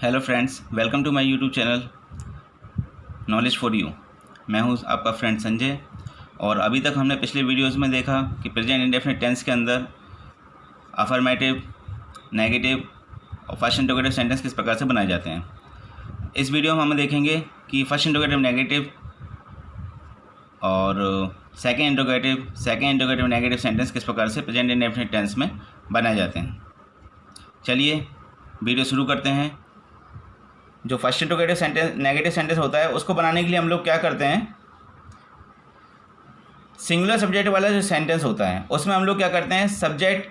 Hello friends, welcome to my YouTube channel knowledge for you. मैं हूं आपका friend Sanjay. और अभी तक हमने पिछले वीडियोस में देखा कि प्रेजेंट इंडेफिनिट टेंस के अंदर अफर्मेटिव, नेगेटिव और फर्स्ट इंटरोगेटिव सेंटेंस किस प्रकार से बनाए जाते हैं। इस वीडियो में हम देखेंगे कि फर्स्ट इंटरोगेटिव नेगेटिव और सेकेंड इंटरोगेटिव नेगेटिव सेंटेंस किस प्रकार से प्रेजेंट इंडेफिनिट टेंस में बनाए जाते हैं। चलिए वीडियो शुरू करते हैं। जो first interrogative sentence negative sentence होता है उसको बनाने के लिए हम लोग क्या करते हैं, सिंगुलर सब्जेक्ट वाला जो सेंटेंस होता है उसमें हम लोग क्या करते हैं, सब्जेक्ट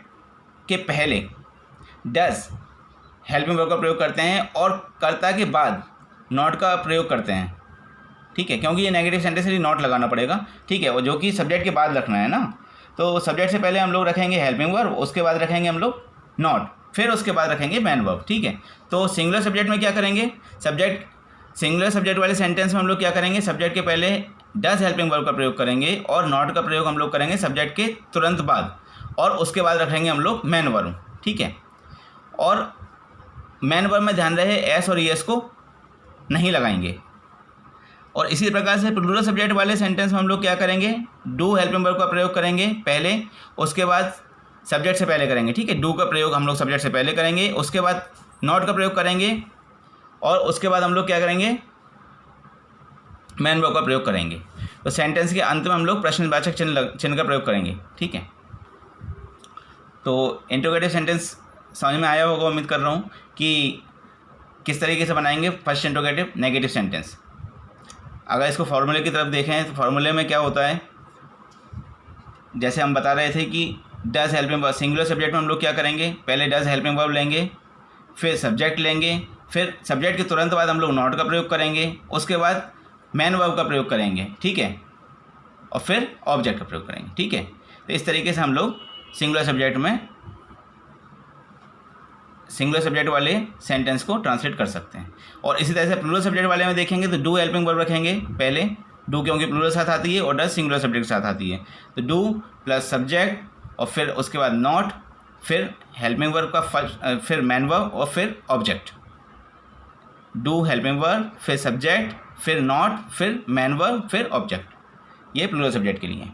के पहले डज हेल्पिंग वर्ब का प्रयोग करते हैं और कर्ता के बाद नॉट का प्रयोग करते हैं। ठीक है, क्योंकि ये नेगेटिव सेंटेंस है, नॉट लगाना पड़ेगा। ठीक है, और जो कि सब्जेक्ट के बाद रखना है ना, तो सब्जेक्ट से पहले हम लोग रखेंगे हेल्पिंग वर्ब, उसके बाद रखेंगे हम लोग नॉट, फिर उसके बाद रखेंगे मैन वर्ब। ठीक है, तो सिंगुलर सब्जेक्ट में क्या करेंगे, सिंगुलर सब्जेक्ट वाले सेंटेंस में हम लोग क्या करेंगे, सब्जेक्ट के पहले डज हेल्पिंग वर्ब का प्रयोग करेंगे और नॉट का प्रयोग हम लोग करेंगे सब्जेक्ट के तुरंत बाद, और उसके बाद रखेंगे हम लोग मैन वर्ब। ठीक है, और मैन वर्ब में ध्यान रहे एस और ईएस को नहीं लगाएंगे। और इसी प्रकार से प्लूरल सब्जेक्ट वाले सेंटेंस में हम लोग क्या करेंगे, डू हेल्पिंग वर्ब का प्रयोग करेंगे पहले, उसके बाद सब्जेक्ट से पहले करेंगे। ठीक है, डू का प्रयोग हम लोग सब्जेक्ट से पहले करेंगे, उसके बाद नॉट का प्रयोग करेंगे और उसके बाद हम लोग क्या करेंगे, मैन वर्ब का प्रयोग करेंगे। तो सेंटेंस के अंत में हम लोग प्रश्नवाचक चिन्ह का प्रयोग करेंगे। ठीक है, तो इंटरोगेटिव सेंटेंस समझ में आया होगा, उम्मीद कर रहा हूँ कि किस तरीके से बनाएंगे फर्स्ट इंटरोगेटिव नेगेटिव सेंटेंस। अगर इसको फॉर्मूले की तरफ देखें तो फॉर्मूले में क्या होता है, जैसे हम बता रहे थे कि does helping verb, singular subject में हम लोग क्या करेंगे, पहले डज हेल्पिंग वर्ब लेंगे, फिर सब्जेक्ट लेंगे, फिर सब्जेक्ट के तुरंत बाद हम लोग नॉट का प्रयोग करेंगे, उसके बाद मैन वर्ब का प्रयोग करेंगे। ठीक है, और फिर ऑब्जेक्ट का प्रयोग करेंगे। ठीक है, तो इस तरीके से हम लोग सिंगुलर सब्जेक्ट वाले सेंटेंस को ट्रांसलेट कर सकते हैं। और इसी तरह से प्लूरल सब्जेक्ट वाले में देखेंगे तो डू हेल्पिंग वर्ब रखेंगे पहले, डू क्योंकि प्लूरल साथ आती है और डज सिंगुलर सब्जेक्ट के साथ आती है, तो डू प्लस सब्जेक्ट और फिर उसके बाद नॉट, फिर हेल्पिंग वर्ब का फिर मैन वर्ब और फिर ऑब्जेक्ट। डू हेल्पिंग वर्ब, फिर सब्जेक्ट, फिर नॉट, फिर मैन वर्ब, फिर ऑब्जेक्ट। ये प्लूरल सब्जेक्ट के लिए।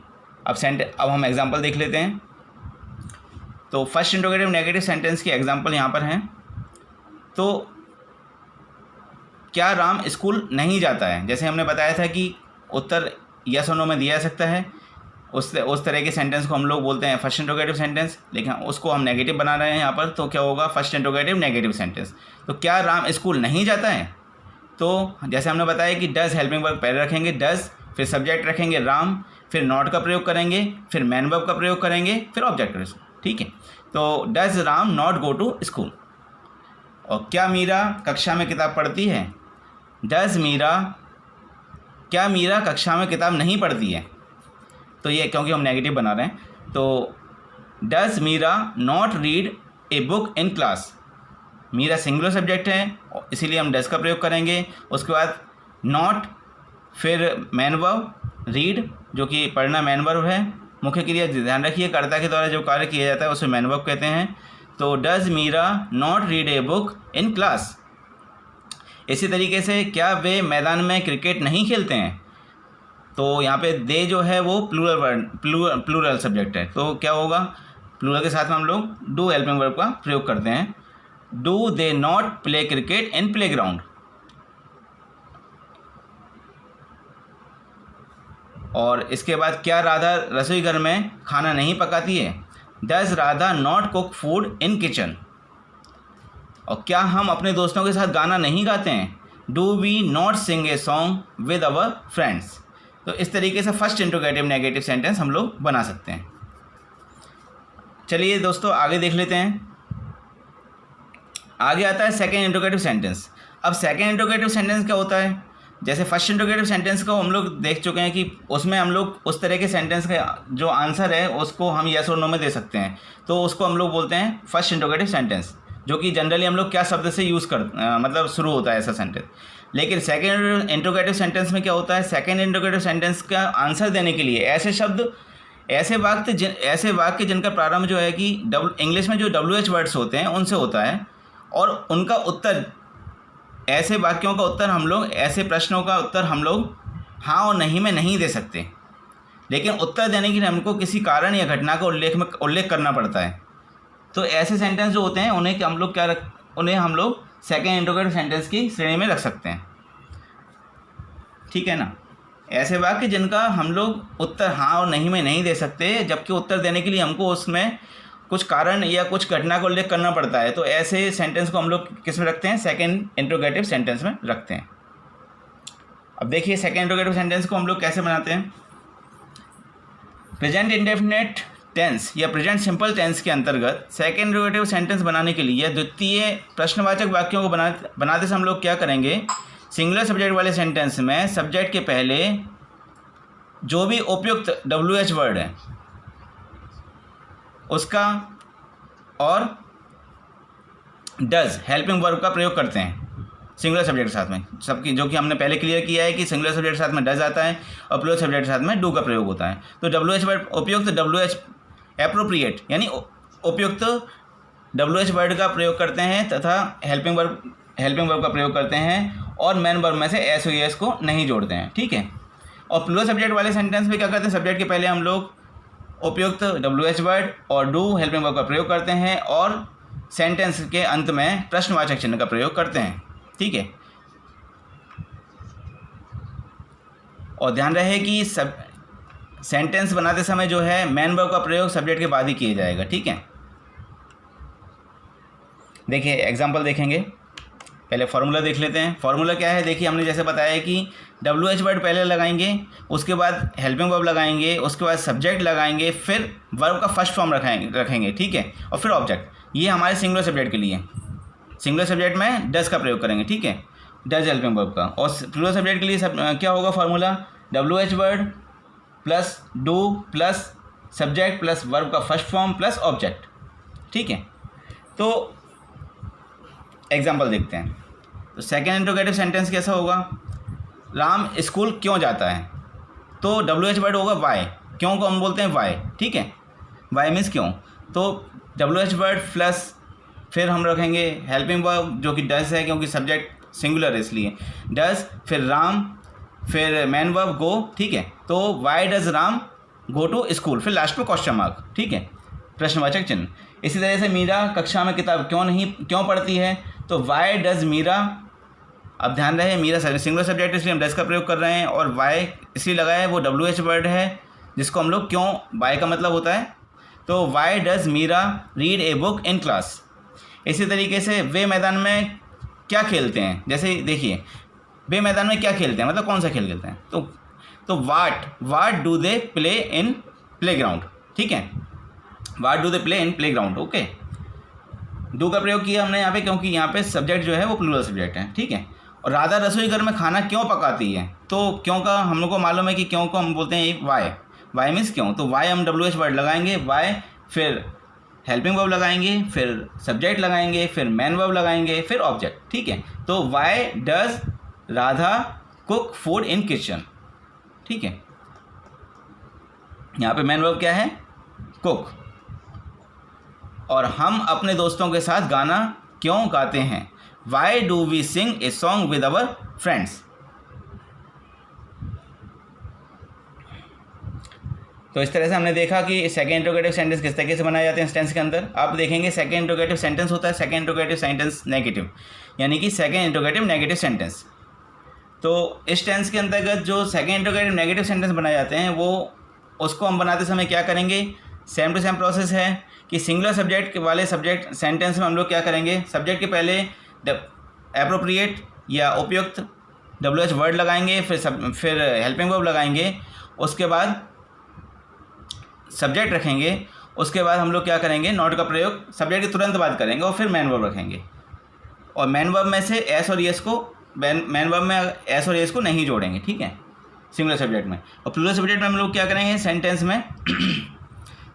अब हम एग्जांपल देख लेते हैं। तो फर्स्ट इंटरोगेटिव नेगेटिव सेंटेंस के एग्जांपल यहाँ पर हैं। तो क्या राम स्कूल नहीं जाता है, जैसे हमने बताया था कि उत्तर यस और नो में दिया जा सकता है, उस तरह के सेंटेंस को हम लोग बोलते हैं फर्स्ट इंटरोगेटिव सेंटेंस, लेकिन उसको हम नेगेटिव बना रहे हैं यहाँ पर, तो क्या होगा, फर्स्ट इंटरोगेटिव नेगेटिव सेंटेंस। तो क्या राम स्कूल नहीं जाता है, तो जैसे हमने बताया कि डज हेल्पिंग वर्ब पहले रखेंगे डज, फिर सब्जेक्ट रखेंगे राम, फिर नॉट का प्रयोग करेंगे, फिर मैन वर्ब का प्रयोग करेंगे, फिर ऑब्जेक्ट। ठीक है, तो does Ram not go to school. और क्या मीरा कक्षा में किताब पढ़ती है, क्या मीरा कक्षा में किताब नहीं पढ़ती है, तो ये क्योंकि हम नेगेटिव बना रहे हैं, तो does Meera not read a book in class. Meera singular subject है इसीलिए हम डज का प्रयोग करेंगे, उसके बाद नॉट, फिर मैन वर्ब, रीड जो कि पढ़ना मैन वर्ब है, मुख्य क्रिया ध्यान रखिए कर्ता के द्वारा जो कार्य किया जाता है उसे मैन वर्ब कहते हैं। तो does Meera not read a book in class. इसी तरीके से क्या वे मैदान में क्रिकेट नहीं खेलते हैं, तो यहाँ पे दे जो है वो प्लूरल सब्जेक्ट है, तो क्या होगा, प्लूरल के साथ में हम लोग डू हेल्पिंग वर्ब का प्रयोग करते हैं। Do they not play cricket in play ground. और इसके बाद क्या राधा रसोई घर में खाना नहीं पकाती है, does Radha not cook food in kitchen. और क्या हम अपने दोस्तों के साथ गाना नहीं गाते हैं, do we not sing a song with our friends. तो इस तरीके से फर्स्ट इंटरोगेटिव नेगेटिव सेंटेंस हम लोग बना सकते हैं। चलिए दोस्तों आगे देख लेते हैं। आगे आता है सेकेंड इंटरोगेटिव सेंटेंस। अब सेकेंड इंटरोगेटिव सेंटेंस क्या होता है, जैसे फर्स्ट इंटरोगेटिव सेंटेंस को हम लोग देख चुके हैं कि उसमें हम लोग उस तरह के सेंटेंस का जो आंसर है उसको हम यस और नो में दे सकते हैं, तो उसको हम लोग बोलते हैं फर्स्ट इंटरोगेटिव सेंटेंस, जो कि जनरली हम लोग क्या शब्द से यूज़ मतलब शुरू होता है ऐसा सेंटेंस। लेकिन सेकेंड इंटरोगेटिव सेंटेंस में क्या होता है, सेकेंड इंटरोगेटिव सेंटेंस का आंसर देने के लिए ऐसे शब्द, ऐसे वाक्य जिनका प्रारंभ जो है कि इंग्लिश में जो WH वर्ड्स होते हैं उनसे होता है, और उनका उत्तर ऐसे वाक्यों का उत्तर हम लोग, ऐसे प्रश्नों का उत्तर हम लोग हाँ और नहीं में नहीं दे सकते, लेकिन उत्तर देने के लिए हमको किसी कारण या घटना का उल्लेख करना पड़ता है। तो ऐसे सेंटेंस जो होते हैं उन्हें हम लोग सेकेंड इंट्रोगेटिव सेंटेंस की श्रेणी में रख सकते हैं, ठीक है ना। ऐसे वाक्य जिनका हम लोग उत्तर हाँ और नहीं में नहीं दे सकते, जबकि उत्तर देने के लिए हमको उसमें कुछ कारण या कुछ घटना का उल्लेख करना पड़ता है, तो ऐसे सेंटेंस को हम लोग किस में रखते हैं? सेकेंड इंट्रोगेटिव सेंटेंस में रखते हैं। अब देखिए सेकेंड इंट्रोगेटिव सेंटेंस को हम लोग कैसे बनाते हैं। प्रेजेंट इंडेफिनिट टेंस या प्रेजेंट सिंपल टेंस के अंतर्गत सेकेंड इंट्रोगेटिव सेंटेंस बनाने के लिए द्वितीय प्रश्नवाचक वाक्यों को बनाते से हम लोग क्या करेंगे? सिंगुलर सब्जेक्ट वाले सेंटेंस में सब्जेक्ट के पहले जो भी उपयुक्त WH वर्ड है उसका और डज हेल्पिंग वर्ब का प्रयोग करते हैं सिंगुलर सब्जेक्ट के साथ में। सबकी जो कि हमने पहले क्लियर किया है कि सिंगुलर सब्जेक्ट के साथ में डज आता है और प्लूरल सब्जेक्ट के साथ में डू का प्रयोग होता है। तो WH वर्ड उपयुक्त WH एप्रोप्रिएट यानी उपयुक्त WH वर्ड का प्रयोग करते हैं तथा हेल्पिंग वर्ब का प्रयोग करते हैं और मेन वर्ब में से एस और एस को नहीं जोड़ते हैं, ठीक है। और प्लूरल सब्जेक्ट वाले सेंटेंस में क्या करते हैं? सब्जेक्ट के पहले हम लोग उपयुक्त WH वर्ड और डू हेल्पिंग वर्ब का प्रयोग करते हैं और सेंटेंस के अंत में प्रश्नवाचक चिन्ह का प्रयोग करते हैं, ठीक है। और ध्यान रहे कि सब सेंटेंस बनाते समय जो है मेन वर्ब का प्रयोग सब्जेक्ट के बाद ही किया जाएगा, ठीक है। देखिए एग्जांपल देखेंगे, पहले फार्मूला देख लेते हैं। फार्मूला क्या है? देखिए हमने जैसे बताया कि WH वर्ड पहले लगाएंगे, उसके बाद हेल्पिंग वर्ब लगाएंगे, उसके बाद सब्जेक्ट लगाएंगे, फिर वर्ब का फर्स्ट फॉर्म रखेंगे, ठीक है, और फिर ऑब्जेक्ट। ये हमारे सिंगुलर सब्जेक्ट के लिए। सिंगुलर सब्जेक्ट में डज का प्रयोग करेंगे, ठीक है, डज हेल्पिंग वर्ब का। और प्लूरल सब्जेक्ट के लिए क्या होगा formula? WH word plus do plus subject plus verb का फर्स्ट फॉर्म प्लस ऑब्जेक्ट, ठीक है। तो एग्जाम्पल देखते हैं। तो सेकेंड इंट्रोगेटिव सेंटेंस कैसा होगा? राम स्कूल क्यों जाता है? तो WH वर्ड होगा वाई, क्यों को हम बोलते हैं वाई, ठीक है, वाई मीन्स क्यों। तो WH वर्ड प्लस फिर हम रखेंगे हेल्पिंग वर्ब जो कि डज है, क्योंकि सब्जेक्ट सिंगुलर है इसलिए डज, फिर राम, फिर मेन वर्ब गो, ठीक है। तो why does Ram go to school, फिर लास्ट में क्वेश्चन मार्क, ठीक है, प्रश्नवाचक चिन्ह। इसी तरह से मीरा कक्षा में किताब क्यों पढ़ती है? तो वाई डज मीरा, अब ध्यान रहे मीरा सिंगुलर सब्जेक्ट इसलिए हम डज का प्रयोग कर रहे हैं और वाई इसलिए लगाया है, वो WH वर्ड है जिसको हम लोग क्यों, वाई का मतलब होता है। तो why does Meera read a book in class. इसी तरीके से वे मैदान में क्या खेलते हैं? जैसे देखिए वे मैदान में क्या खेलते हैं मतलब कौन सा खेल खेलते हैं? तो वाट do they play in play ground, ठीक है, वाट do they play in play ground, okay. Do का प्रयोग किया हमने यहाँ पे क्योंकि यहाँ पे सब्जेक्ट जो है वो प्लूरल सब्जेक्ट है, ठीक है। और राधा रसोई घर में खाना क्यों पकाती है? तो क्यों का हम लोग को मालूम है कि क्यों को हम बोलते हैं वाई मीन्स क्यों। तो वाई हम WH वर्ड लगाएंगे, वाई फिर हेल्पिंग वर्ब लगाएंगे, फिर सब्जेक्ट लगाएंगे, फिर मेन वर्ब लगाएंगे, फिर ऑब्जेक्ट, ठीक है। तो why does Radha cook food in kitchen, ठीक है। यहाँ पे मेन वर्ब क्या है? कुक। और हम अपने दोस्तों के साथ गाना क्यों गाते हैं? Why do we sing a song with our friends. तो इस तरह से हमने देखा कि सेकेंड इंट्रोगेटिव सेंटेंस किस तरीके से बनाए जाते हैं इस टेंस के अंदर। आप देखेंगे सेकेंड इंट्रोगेटिव सेंटेंस होता है सेकेंड इंट्रोगेटिव सेंटेंस नेगेटिव, यानी कि सेकेंड इंट्रोगेटिव नेगेटिव सेंटेंस। तो इस टेंस के अंतर्गत जो सेकेंड इंट्रोगेटिव नेगेटिव सेंटेंस बनाए जाते हैं वो उसको हम बनाते समय क्या करेंगे? सेम टू सेम प्रोसेस है कि सिंगुलर सब्जेक्ट वाले सब्जेक्ट सेंटेंस में हम लोग क्या करेंगे? सब्जेक्ट के पहले एप्रोप्रिएट या उपयुक्त WH वर्ड लगाएंगे, फिर हेल्पिंग वर्ब लगाएंगे, उसके बाद सब्जेक्ट रखेंगे, उसके बाद हम लोग क्या करेंगे? नॉट का प्रयोग सब्जेक्ट के तुरंत बाद करेंगे और फिर मेन वर्ब रखेंगे। और मेन वर्ब में से एस और एस को मेन वर्ब में एस और एस को नहीं जोड़ेंगे, ठीक है, सिंगुलर सब्जेक्ट में। और प्लूरल सब्जेक्ट में हम लोग क्या करेंगे? सेंटेंस में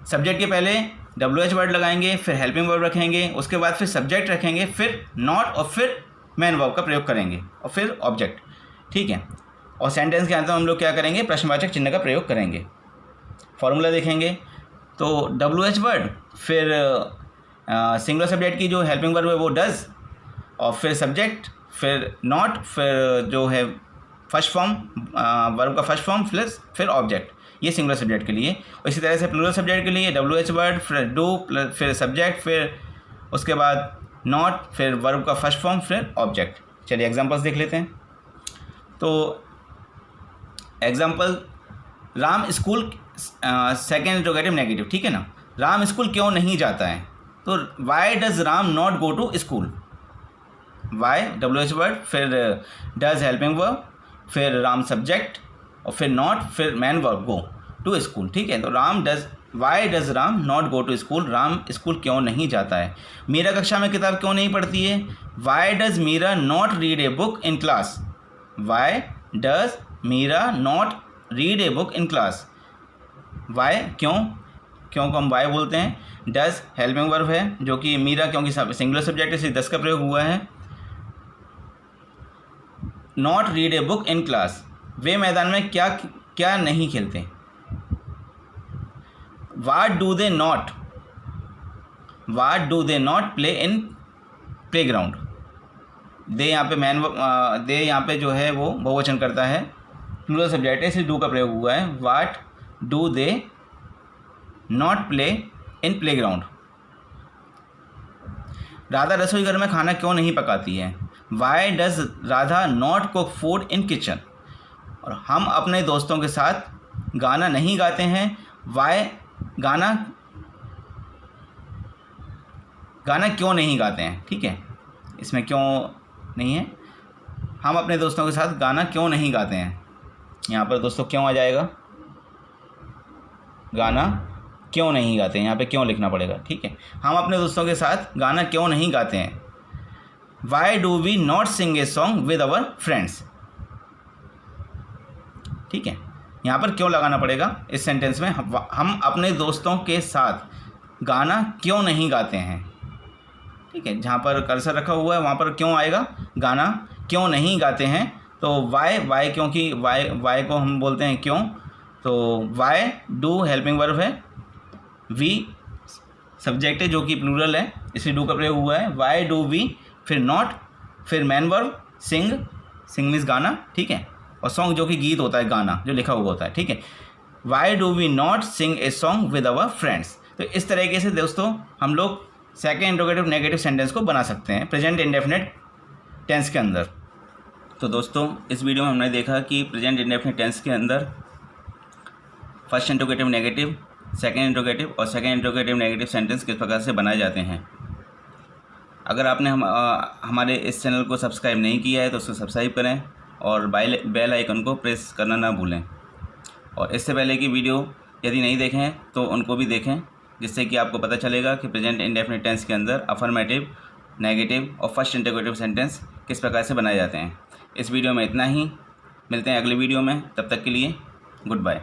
सब्जेक्ट के पहले WH वर्ड लगाएंगे, फिर हेल्पिंग वर्ब रखेंगे, उसके बाद फिर सब्जेक्ट रखेंगे, फिर नॉट और फिर मेन वर्ब का प्रयोग करेंगे और फिर ऑब्जेक्ट, ठीक है। और सेंटेंस के अंत में हम लोग क्या करेंगे? प्रश्नवाचक चिन्ह का प्रयोग करेंगे। फॉर्मूला देखेंगे तो WH वर्ड, फिर सिंगुलर सब्जेक्ट की जो हेल्पिंग वर्ब है वो डज, और फिर सब्जेक्ट, फिर नॉट, फिर जो है फर्स्ट फॉर्म वर्ब का फर्स्ट फॉर्म प्लस फिर ऑब्जेक्ट, ये सिंगुलर सब्जेक्ट के लिए। और इसी तरह से प्लूरल सब्जेक्ट के लिए WH वर्ड, फिर डू, फिर सब्जेक्ट, फिर उसके बाद नॉट, फिर वर्ब का फर्स्ट फॉर्म, फिर ऑब्जेक्ट। चलिए एग्जांपल्स देख लेते हैं। तो example, Ram school second interrogative negative, ठीक है ना। राम स्कूल क्यों नहीं जाता है, तो why does Ram not go to school. Why WH word, फिर डज हेल्पिंग वर्ब, फिर राम सब्जेक्ट, और फिर नॉट, फिर main verb go to school, ठीक है। तो why does Ram not go to school, Ram school क्यों नहीं जाता है। मीरा कक्षा में किताब क्यों नहीं पढ़ती है। Why does Meera not read a book in class. Why does Meera not read a book in class. Why, क्यों को हम वाई बोलते हैं। डज हेल्पिंग वर्ब है, जो कि मीरा क्योंकि सिंगुलर सब्जेक्ट है, दस का प्रयोग हुआ है। Not read a book in class, वे मैदान में क्या नहीं खेलते। What do they not play in playground. दे यहाँ पे दे यहाँ पे जो है वो बहुवचन करता है, प्लूरल सब्जेक्ट है, इसलिए डू का प्रयोग हुआ है। वाट do they not play in play ground. Radha रसोई घर में खाना क्यों नहीं पकाती है। Why does Radha not cook food in kitchen. और हम अपने दोस्तों के साथ गाना नहीं गाते हैं। वाई गाना क्यों नहीं गाते हैं, ठीक है, इसमें क्यों नहीं है। हम अपने दोस्तों के साथ गाना क्यों नहीं गाते हैं, यहाँ पर दोस्तों क्यों आ जाएगा, गाना क्यों नहीं गाते हैं, यहाँ पे क्यों लिखना पड़ेगा, ठीक है। हम अपने दोस्तों के साथ गाना क्यों नहीं गाते हैं। Why do we not sing a song with our friends, ठीक है। यहाँ पर क्यों लगाना पड़ेगा इस सेंटेंस में। हम अपने दोस्तों के साथ गाना क्यों नहीं गाते हैं, ठीक है। जहाँ पर कर्सर रखा हुआ है वहाँ पर क्यों आएगा, गाना क्यों नहीं गाते हैं। तो वाई क्योंकि वाई को हम बोलते हैं क्यों, तो वाई डू हेल्पिंग वर्ब है, वी सब्जेक्ट है जो कि प्लूरल है, इसलिए डू का प्रयोग हुआ है। वाई डू वी, फिर नॉट, फिर मैन वर्ब, सिंग मीन्स गाना, ठीक है। और सॉन्ग जो कि गीत होता है, गाना जो लिखा हुआ होता है, ठीक है। Why do we not sing a song with our friends. तो इस तरीके से दोस्तों हम लोग सेकेंड इंट्रोगेटिव नेगेटिव सेंटेंस को बना सकते हैं प्रेजेंट इंडेफिनिट टेंस के अंदर। तो दोस्तों इस वीडियो में हमने देखा कि प्रेजेंट इंडेफिनिट टेंस के अंदर first interrogative negative, second interrogative और सेकेंड इंट्रोगेटिव नेगेटिव सेंटेंस किस प्रकार से बनाए जाते हैं। अगर आपने हमारे इस चैनल को सब्सक्राइब नहीं किया है तो उसको सब्सक्राइब करें और बेल आइकन को प्रेस करना ना भूलें। और इससे पहले की वीडियो यदि नहीं देखें तो उनको भी देखें, जिससे कि आपको पता चलेगा कि प्रेजेंट इंडेफिनिट टेंस के अंदर अफर्मेटिव, नेगेटिव और फर्स्ट इंट्रोगेटिव सेंटेंस किस प्रकार से बनाए जाते हैं। इस वीडियो में इतना ही, मिलते हैं अगले वीडियो में, तब तक के लिए गुड बाय।